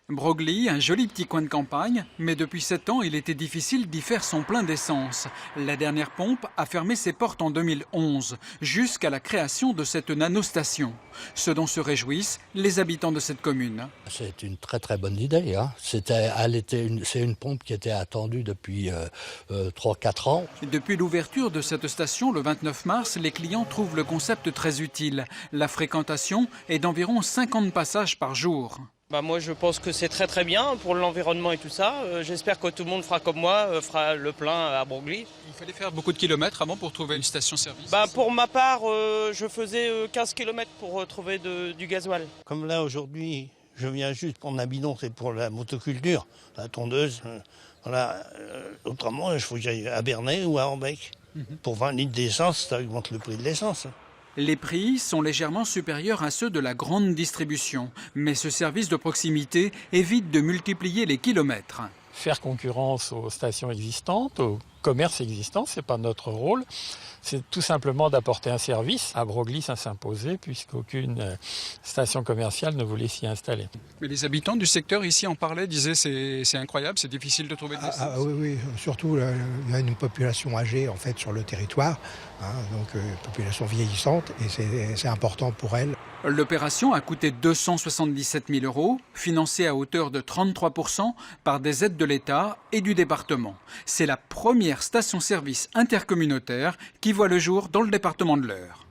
Broglie, un joli petit coin de campagne, mais depuis 7 ans, il était difficile d'y faire son plein d'essence. La dernière pompe a fermé ses portes en 2011, jusqu'à la création de cette nanostation. Ce dont se réjouissent les habitants de cette commune. C'est une très très bonne idée. Hein. C'est une pompe qui était attendue depuis 3-4 ans. Depuis l'ouverture de cette station le 29 mars, les clients trouvent le concept très utile. La fréquentation est d'environ 50 passages par jour. Moi je pense que c'est très bien pour l'environnement et tout ça. J'espère que tout le monde fera comme moi, fera le plein à Broglie. Il fallait faire beaucoup de kilomètres avant pour trouver une station-service. Pour ma part, je faisais 15 km pour trouver du gasoil. Comme là aujourd'hui, je viens juste prendre un bidon, c'est pour la motoculture, la tondeuse. Voilà. Autrement, il faut que j'aille à Bernay ou à Orbec. Pour 20 litres d'essence, ça augmente le prix de l'essence. Les prix sont légèrement supérieurs à ceux de la grande distribution, mais ce service de proximité évite de multiplier les kilomètres. Faire concurrence aux stations existantes, au commerce existant, ce n'est pas notre rôle. C'est tout simplement d'apporter un service. À Broglie, ça s'imposait puisqu'aucune station commerciale ne voulait s'y installer. Mais les habitants du secteur ici en parlaient, disaient c'est incroyable, c'est difficile de trouver des stations. Oui, surtout il y a une population âgée en fait sur le territoire, donc une population vieillissante et c'est important pour elle. L'opération a coûté 277 000 €, financée à hauteur de 33% par des aides de l'État et du département. C'est la première station-service intercommunautaire qui voit le jour dans le département de l'Eure.